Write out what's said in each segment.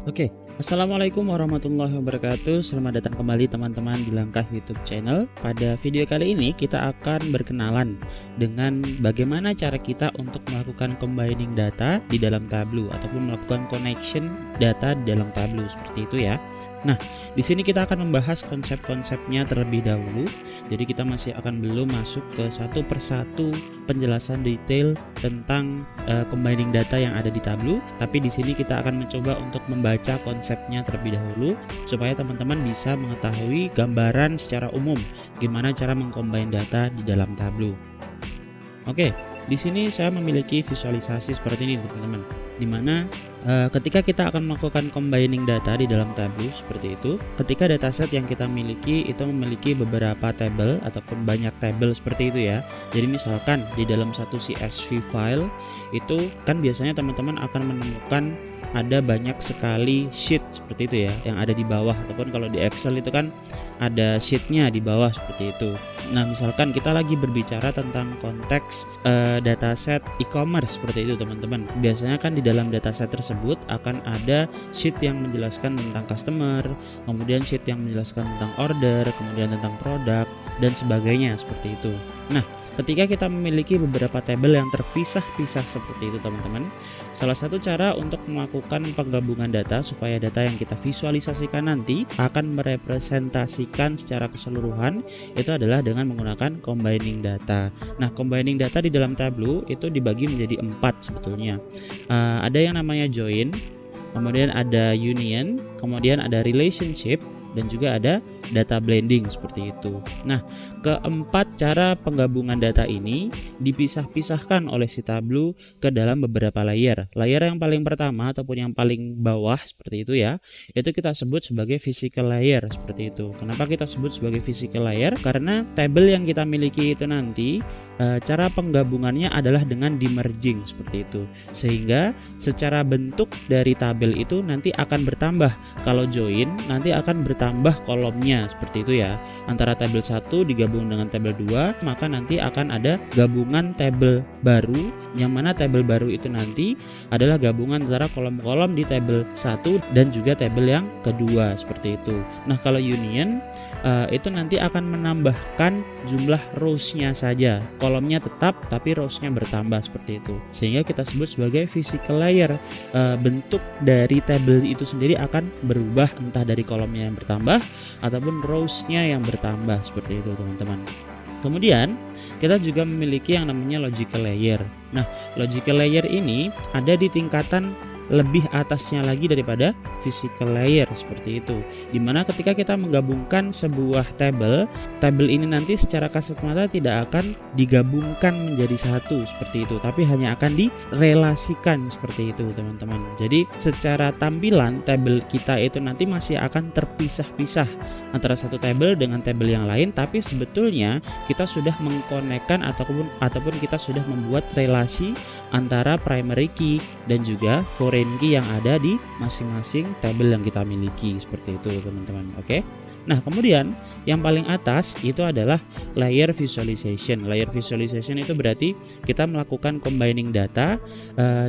Oke, assalamualaikum warahmatullahi wabarakatuh. Selamat datang kembali teman-teman di Langkah YouTube Channel. Pada video kali ini kita akan berkenalan dengan bagaimana cara kita untuk melakukan combining data di dalam Tableau ataupun melakukan connection data di dalam Tableau seperti itu ya. Nah, di sini kita akan membahas konsep-konsepnya terlebih dahulu. Jadi kita masih akan belum masuk ke satu persatu penjelasan detail tentang combining data yang ada di Tableau. Tapi di sini kita akan mencoba untuk membaca konsepnya terlebih dahulu supaya teman-teman bisa mengetahui gambaran secara umum gimana cara mengcombine data di dalam Tableau. Oke, di sini saya memiliki visualisasi seperti ini teman-teman, dimana ketika kita akan melakukan combining data di dalam Tableau seperti itu, ketika dataset yang kita miliki itu memiliki beberapa table ataupun banyak table seperti itu ya. Jadi misalkan di dalam satu CSV file itu kan biasanya teman-teman akan menemukan ada banyak sekali sheet seperti itu ya yang ada di bawah, ataupun kalau di Excel itu kan ada sheetnya di bawah seperti itu. Nah, misalkan kita lagi berbicara tentang konteks dataset e-commerce seperti itu teman-teman. Biasanya kan di dalam dataset tersebut akan ada sheet yang menjelaskan tentang customer, kemudian sheet yang menjelaskan tentang order, kemudian tentang produk dan sebagainya seperti itu. Nah, ketika kita memiliki beberapa tabel yang terpisah-pisah seperti itu teman-teman, salah satu cara untuk melakukan penggabungan data supaya data yang kita visualisasikan nanti akan merepresentasikan secara keseluruhan itu adalah dengan menggunakan combining data. Nah, combining data di dalam Tableau itu dibagi menjadi 4 sebetulnya. Ada yang namanya join, kemudian ada union, kemudian ada relationship, dan juga ada data blending seperti itu. Nah, keempat cara penggabungan data ini dipisah-pisahkan oleh si Tableau ke dalam beberapa layer. Layer yang paling pertama ataupun yang paling bawah seperti itu ya, itu kita sebut sebagai physical layer seperti itu. Kenapa kita sebut sebagai physical layer? Karena table yang kita miliki itu nanti cara penggabungannya adalah dengan demerging seperti itu, sehingga secara bentuk dari tabel itu nanti akan bertambah. Kalau join nanti akan bertambah kolomnya seperti itu ya, antara tabel 1 digabung dengan tabel 2, maka nanti akan ada gabungan tabel baru, yang mana tabel baru itu nanti adalah gabungan antara kolom-kolom di tabel 1 dan juga tabel yang kedua seperti itu. Nah, kalau union itu nanti akan menambahkan jumlah rows-nya saja, kolomnya tetap tapi rows-nya bertambah seperti itu, sehingga kita sebut sebagai physical layer. Bentuk dari tabel itu sendiri akan berubah entah dari kolomnya yang bertambah ataupun rows-nya yang bertambah seperti itu teman-teman. Kemudian kita juga memiliki yang namanya logical layer. Nah, logical layer ini ada di tingkatan lebih atasnya lagi daripada physical layer seperti itu, dimana ketika kita menggabungkan sebuah tabel ini nanti secara kasat mata tidak akan digabungkan menjadi satu seperti itu, tapi hanya akan direlasikan seperti itu teman-teman. Jadi secara tampilan tabel kita itu nanti masih akan terpisah-pisah antara satu tabel dengan tabel yang lain, tapi sebetulnya kita sudah mengkonekkan ataupun kita sudah membuat relasi antara primary key dan juga foreign key yang ada di masing-masing tabel yang kita miliki seperti itu teman-teman. Oke. Nah, kemudian yang paling atas itu adalah layer visualization. Layer visualization itu berarti kita melakukan combining data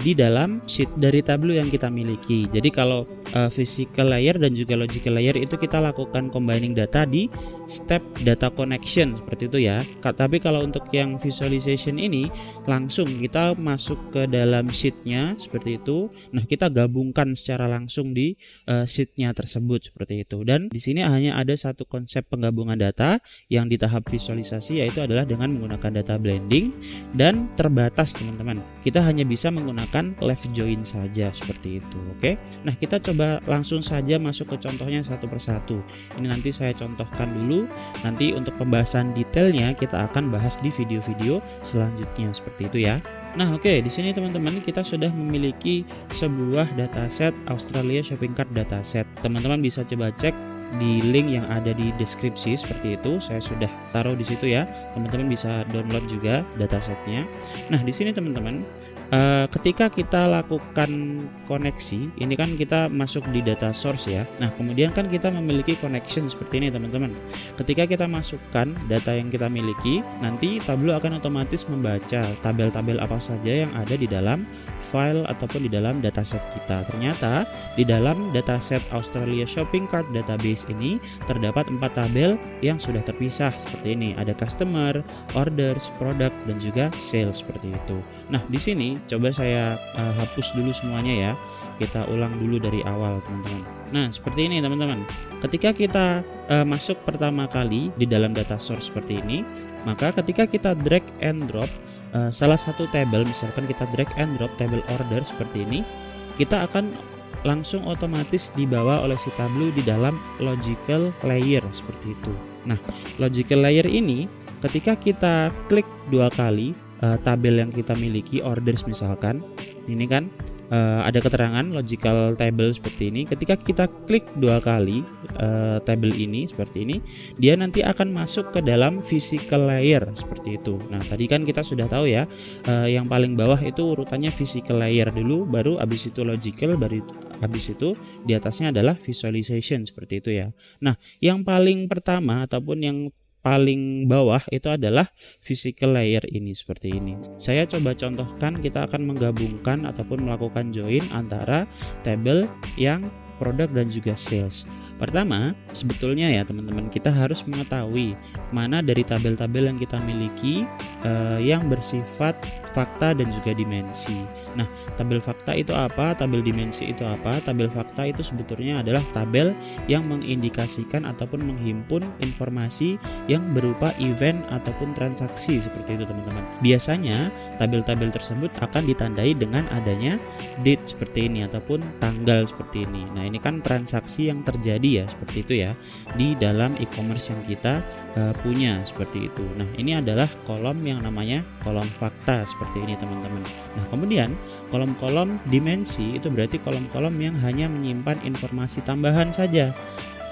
di dalam sheet dari Tableau yang kita miliki. Jadi kalau physical layer dan juga logical layer itu kita lakukan combining data di step data connection seperti itu ya. Tapi kalau untuk yang visualization ini langsung kita masuk ke dalam sheetnya seperti itu. Nah, kita gabungkan secara langsung di sheetnya tersebut seperti itu. Dan di sini hanya ada satu konsep penggabungan data yang di tahap visualisasi, yaitu adalah dengan menggunakan data blending dan terbatas teman-teman. Kita hanya bisa menggunakan left join saja seperti itu. Oke. Nah, kita coba langsung saja masuk ke contohnya satu persatu. Ini nanti saya contohkan dulu. Nanti untuk pembahasan detailnya kita akan bahas di video-video selanjutnya seperti itu ya. Nah, oke, di sini teman-teman kita sudah memiliki sebuah dataset Australia Shopping Cart dataset. Teman-teman bisa coba cek di link yang ada di deskripsi seperti itu. Saya sudah taruh di situ ya. Teman-teman bisa download juga datasetnya. Nah, di sini teman-teman ketika kita lakukan koneksi, ini kan kita masuk di data source ya. Nah, kemudian kan kita memiliki connection seperti ini teman-teman. Ketika kita masukkan data yang kita miliki, nanti Tableau akan otomatis membaca tabel-tabel apa saja yang ada di dalam file ataupun di dalam dataset kita. Ternyata di dalam dataset Australia Shopping Cart Database ini terdapat 4 tabel yang sudah terpisah seperti ini. Ada customer, orders, product, dan juga sales seperti itu. Nah, di sini coba saya hapus dulu semuanya ya. Kita ulang dulu dari awal teman-teman. Nah, seperti ini teman-teman. Ketika kita masuk pertama kali di dalam data source seperti ini, maka ketika kita drag and drop salah satu tabel, misalkan kita drag and drop tabel order seperti ini, kita akan langsung otomatis dibawa oleh si Tableau di dalam logical layer seperti itu. Nah, logical layer ini ketika kita klik 2 kali tabel yang kita miliki, orders misalkan, ini kan ada keterangan logical table seperti ini. Ketika kita klik 2 kali tabel ini seperti ini, dia nanti akan masuk ke dalam physical layer seperti itu. Nah, tadi kan kita sudah tahu ya, yang paling bawah itu urutannya physical layer dulu, baru habis itu logical, baru habis itu di atasnya adalah visualization seperti itu ya. Nah, yang paling pertama ataupun yang paling bawah itu adalah physical layer ini seperti ini. Saya coba contohkan, kita akan menggabungkan ataupun melakukan join antara tabel yang produk dan juga sales. Pertama, sebetulnya ya teman-teman, kita harus mengetahui mana dari tabel-tabel yang kita miliki yang bersifat fakta dan juga dimensi. Nah, tabel fakta itu apa? Tabel dimensi itu apa? Tabel fakta itu sebetulnya adalah tabel yang mengindikasikan ataupun menghimpun informasi yang berupa event ataupun transaksi seperti itu teman-teman. Biasanya tabel-tabel tersebut akan ditandai dengan adanya date seperti ini ataupun tanggal seperti ini. Nah, ini kan transaksi yang terjadi ya seperti itu ya di dalam e-commerce yang kita punya seperti itu. Nah, ini adalah kolom yang namanya kolom fakta seperti ini teman-teman. Nah, kemudian kolom-kolom dimensi itu berarti kolom-kolom yang hanya menyimpan informasi tambahan saja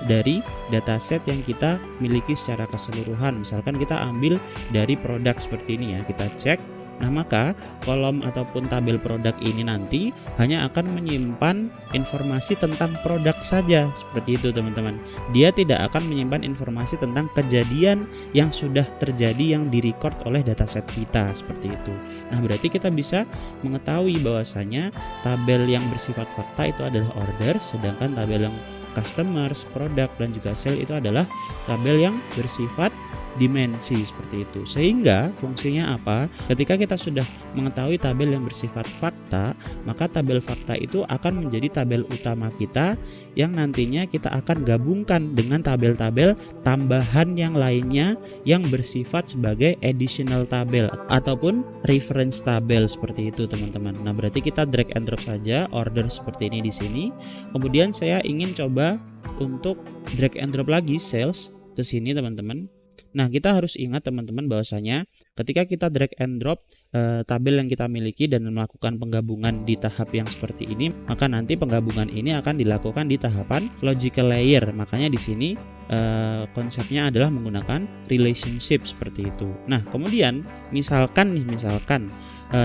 dari dataset yang kita miliki secara keseluruhan. Misalkan kita ambil dari produk seperti ini ya, kita cek. Nah, maka kolom ataupun tabel produk ini nanti hanya akan menyimpan informasi tentang produk saja seperti itu teman-teman. Dia tidak akan menyimpan informasi tentang kejadian yang sudah terjadi yang direcord oleh dataset kita seperti itu. Nah, berarti kita bisa mengetahui bahwasanya tabel yang bersifat fakta itu adalah order, sedangkan tabel yang customers, produk, dan juga sale itu adalah tabel yang bersifat dimensi seperti itu. Sehingga fungsinya apa? Ketika kita sudah mengetahui tabel yang bersifat fakta, maka tabel fakta itu akan menjadi tabel utama kita yang nantinya kita akan gabungkan dengan tabel-tabel tambahan yang lainnya yang bersifat sebagai additional tabel ataupun reference tabel seperti itu teman-teman. Nah, berarti kita drag and drop saja order seperti ini di sini. Kemudian saya ingin coba untuk drag and drop lagi sales ke sini teman-teman. Nah, kita harus ingat teman-teman bahwasanya ketika kita drag and drop tabel yang kita miliki dan melakukan penggabungan di tahap yang seperti ini, maka nanti penggabungan ini akan dilakukan di tahapan logical layer. Makanya di sini konsepnya adalah menggunakan relationship seperti itu. Nah, kemudian misalkan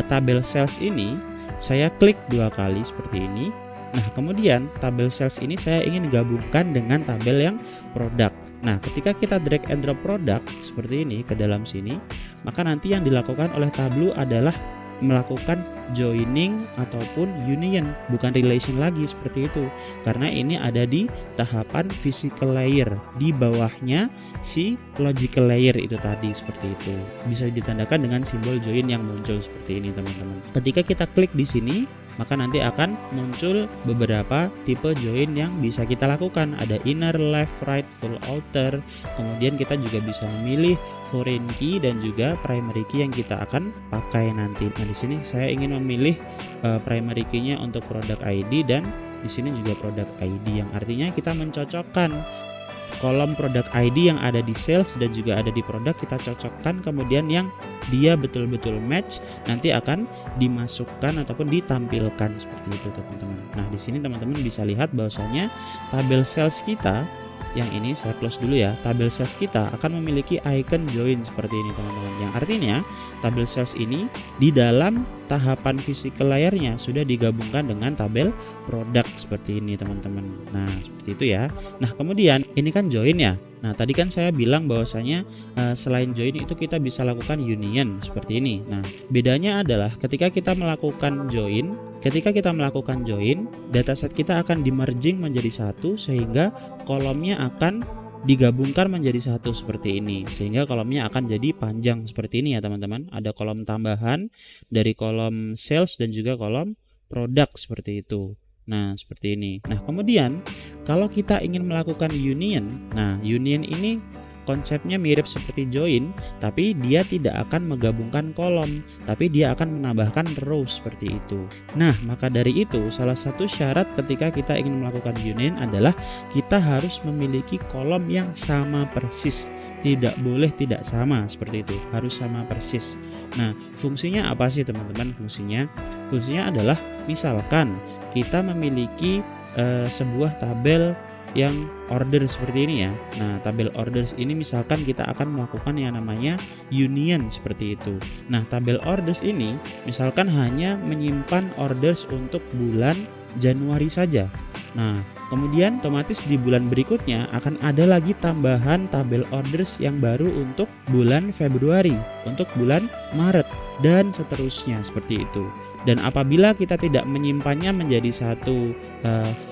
tabel sales ini saya klik 2 kali seperti ini. Nah, kemudian tabel sales ini saya ingin gabungkan dengan tabel yang produk. Nah, ketika kita drag and drop produk seperti ini ke dalam sini, maka nanti yang dilakukan oleh Tableau adalah melakukan joining ataupun union, bukan relation lagi seperti itu. Karena ini ada di tahapan physical layer, di bawahnya si logical layer itu tadi seperti itu. Bisa ditandakan dengan simbol join yang muncul seperti ini teman-teman. Ketika kita klik di sini, maka nanti akan muncul beberapa tipe join yang bisa kita lakukan. Ada inner, left, right, full outer. Kemudian kita juga bisa memilih foreign key dan juga primary key yang kita akan pakai nanti. Nah, di sini saya ingin memilih primary key-nya untuk product ID dan di sini juga product ID, yang artinya kita mencocokkan kolom product ID yang ada di sales dan juga ada di produk, kita cocokkan, kemudian yang dia betul-betul match nanti akan dimasukkan ataupun ditampilkan seperti itu teman-teman. Nah, di sini teman-teman bisa lihat bahwasanya tabel sales kita yang ini saya close dulu ya. Tabel sales kita akan memiliki icon join seperti ini teman-teman. Yang artinya tabel sales ini di dalam tahapan physical layernya sudah digabungkan dengan tabel produk seperti ini teman-teman. Nah seperti itu ya. Nah kemudian ini kan join ya. Nah tadi kan saya bilang bahwasanya selain join itu kita bisa lakukan union seperti ini. Nah bedanya adalah ketika kita melakukan join, dataset kita akan di-merging menjadi satu sehingga kolomnya akan digabungkan menjadi satu seperti ini, sehingga kolomnya akan jadi panjang seperti ini ya teman-teman. Ada kolom tambahan dari kolom sales dan juga kolom produk seperti itu. Nah seperti ini. Nah kemudian kalau kita ingin melakukan union, nah union ini konsepnya mirip seperti join, tapi dia tidak akan menggabungkan kolom, tapi dia akan menambahkan row seperti itu. Nah maka dari itu salah satu syarat ketika kita ingin melakukan union adalah kita harus memiliki kolom yang sama persis. Tidak boleh tidak sama seperti itu, harus sama persis. Nah fungsinya apa sih teman-teman? Fungsinya adalah misalkan kita memiliki sebuah tabel yang order seperti ini ya. Nah tabel orders ini misalkan kita akan melakukan yang namanya union seperti itu. Nah tabel orders ini misalkan hanya menyimpan orders untuk bulan Januari saja. Nah kemudian otomatis di bulan berikutnya akan ada lagi tambahan tabel orders yang baru untuk bulan Februari, untuk bulan Maret, dan seterusnya seperti itu. Dan apabila kita tidak menyimpannya menjadi satu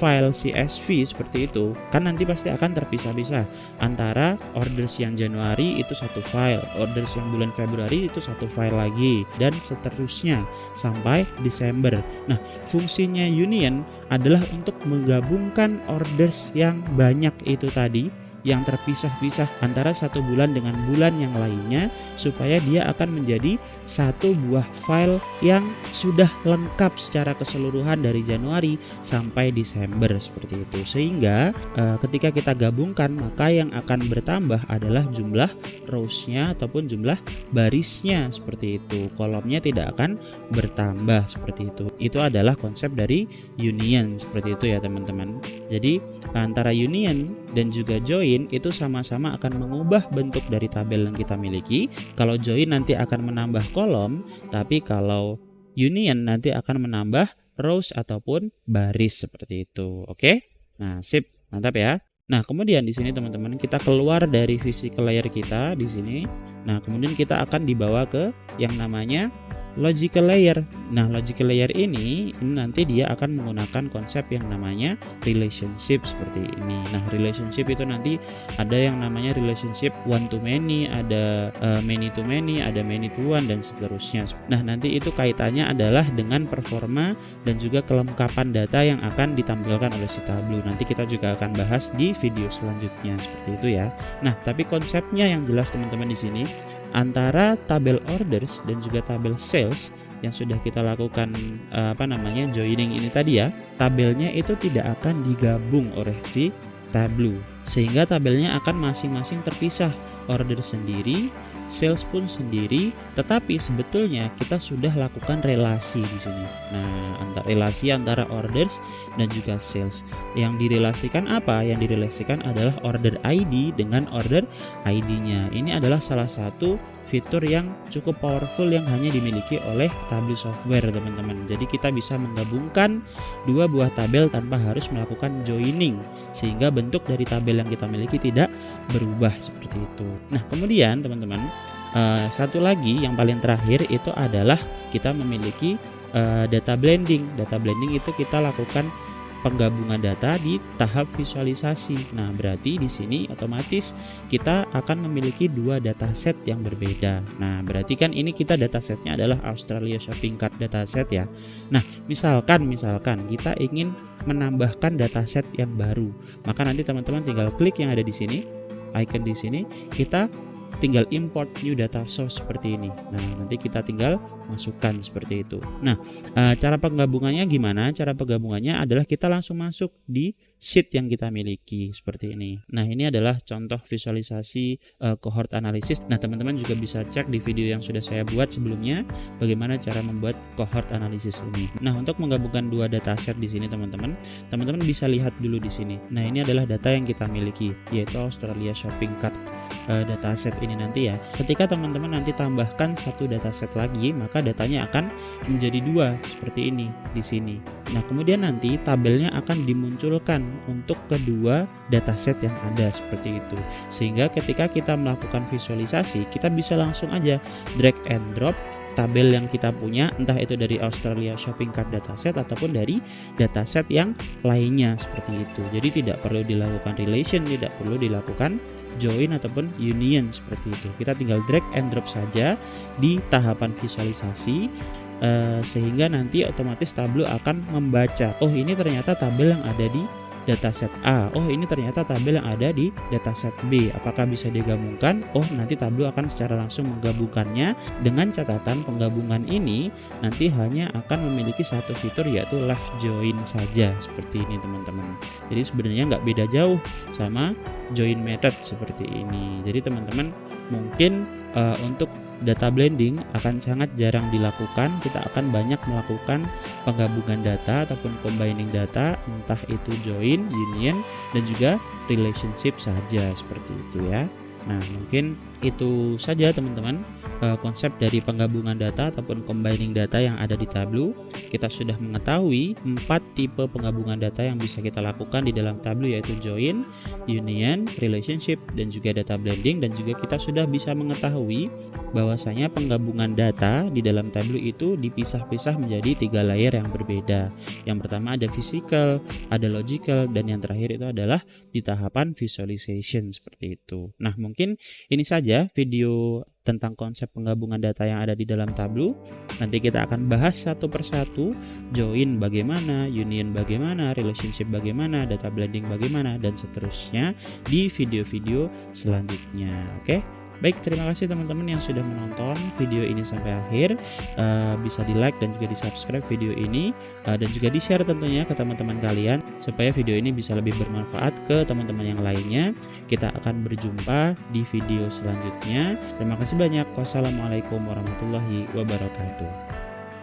file CSV seperti itu, kan nanti pasti akan terpisah-pisah antara orders yang Januari itu satu file, orders yang bulan Februari itu satu file lagi, dan seterusnya sampai Desember. Nah fungsinya union adalah untuk menggabungkan orders yang banyak itu tadi, yang terpisah-pisah antara satu bulan dengan bulan yang lainnya, supaya dia akan menjadi satu buah file yang sudah lengkap secara keseluruhan dari Januari sampai Desember seperti itu. Sehingga ketika kita gabungkan, maka yang akan bertambah adalah jumlah rows-nya ataupun jumlah barisnya seperti itu. Kolomnya tidak akan bertambah seperti itu. Itu adalah konsep dari union seperti itu ya teman-teman. Jadi antara union dan juga join itu sama-sama akan mengubah bentuk dari tabel yang kita miliki. Kalau join nanti akan menambah kolom, tapi kalau union nanti akan menambah rows ataupun baris seperti itu. Oke? Nah, sip, mantap ya. Nah, kemudian di sini teman-teman kita keluar dari physical layer kita di sini. Nah, kemudian kita akan dibawa ke yang namanya logical layer. Nah logical layer ini nanti dia akan menggunakan konsep yang namanya relationship seperti ini. Nah relationship itu nanti ada yang namanya relationship one to many, ada many to many, ada many to one, dan seterusnya. Nah nanti itu kaitannya adalah dengan performa dan juga kelengkapan data yang akan ditampilkan oleh si Tableau. Nanti kita juga akan bahas di video selanjutnya seperti itu ya. Nah tapi konsepnya yang jelas teman-teman di sini, antara tabel orders dan juga tabel sales yang sudah kita lakukan joining ini tadi ya, tabelnya itu tidak akan digabung oleh si Tableau, sehingga tabelnya akan masing-masing terpisah, order sendiri, sales pun sendiri, tetapi sebetulnya kita sudah lakukan relasi di sini. Nah, relasi antara orders dan juga sales. Yang direlasikan apa? Yang direlasikan adalah order ID dengan order ID-nya. Ini adalah salah satu fitur yang cukup powerful yang hanya dimiliki oleh Tableau software teman-teman. Jadi kita bisa menggabungkan dua buah tabel tanpa harus melakukan joining, sehingga bentuk dari tabel yang kita miliki tidak berubah seperti itu. Nah kemudian teman-teman, satu lagi yang paling terakhir itu adalah kita memiliki data blending. Data blending itu kita lakukan penggabungan data di tahap visualisasi. Nah, berarti di sini otomatis kita akan memiliki dua dataset yang berbeda. Nah, berarti kan ini kita datasetnya adalah Australia Shopping Cart dataset ya. Nah, misalkan kita ingin menambahkan dataset yang baru, maka nanti teman-teman tinggal klik yang ada di sini, icon di sini, kita tinggal import new data source seperti ini. Nah, nanti kita tinggal masukkan seperti itu. Nah, cara penggabungannya gimana? Cara penggabungannya adalah kita langsung masuk di sheet yang kita miliki seperti ini. Nah, ini adalah contoh visualisasi cohort analysis. Nah, teman-teman juga bisa cek di video yang sudah saya buat sebelumnya bagaimana cara membuat cohort analysis ini. Nah, untuk menggabungkan dua dataset di sini teman-teman bisa lihat dulu di sini. Nah, ini adalah data yang kita miliki, yaitu Australia Shopping Cart dataset ini nanti ya. Ketika teman-teman nanti tambahkan satu dataset lagi, maka datanya akan menjadi dua seperti ini di sini. Nah, kemudian nanti tabelnya akan dimunculkan untuk kedua dataset yang ada seperti itu. Sehingga ketika kita melakukan visualisasi, kita bisa langsung aja drag and drop tabel yang kita punya, entah itu dari Australia Shopping Cart dataset ataupun dari dataset yang lainnya seperti itu. Jadi tidak perlu dilakukan relation, tidak perlu dilakukan join ataupun union seperti itu. Kita tinggal drag and drop saja di tahapan visualisasi, sehingga nanti otomatis Tableau akan membaca, oh ini ternyata tabel yang ada di dataset A, oh ini ternyata tabel yang ada di dataset B, apakah bisa digabungkan? Oh, nanti Tableau akan secara langsung menggabungkannya, dengan catatan penggabungan ini nanti hanya akan memiliki satu fitur, yaitu left join saja seperti ini teman-teman. Jadi sebenarnya nggak beda jauh sama join method seperti ini. Jadi teman-teman mungkin untuk data blending akan sangat jarang dilakukan. Kita akan banyak melakukan penggabungan data ataupun combining data, entah itu join, union, dan juga relationship saja seperti itu ya. Nah, mungkin itu saja teman-teman konsep dari penggabungan data ataupun combining data yang ada di Tableau. Kita sudah mengetahui 4 tipe penggabungan data yang bisa kita lakukan di dalam Tableau, yaitu join, union, relationship, dan juga data blending. Dan juga kita sudah bisa mengetahui bahwasanya penggabungan data di dalam Tableau itu dipisah-pisah menjadi 3 layer yang berbeda. Yang pertama ada physical, ada logical, dan yang terakhir itu adalah di tahapan visualization seperti itu. Nah, mungkin ini saja video tentang konsep penggabungan data yang ada di dalam Tableau. Nanti kita akan bahas satu persatu, join bagaimana, union bagaimana, relationship bagaimana, data blending bagaimana, dan seterusnya di video-video selanjutnya. Oke? Baik, terima kasih teman-teman yang sudah menonton video ini sampai akhir. Bisa di like dan juga di subscribe video ini, dan juga di share tentunya ke teman-teman kalian supaya video ini bisa lebih bermanfaat ke teman-teman yang lainnya. Kita akan berjumpa di video selanjutnya. Terima kasih banyak. Wassalamualaikum warahmatullahi wabarakatuh.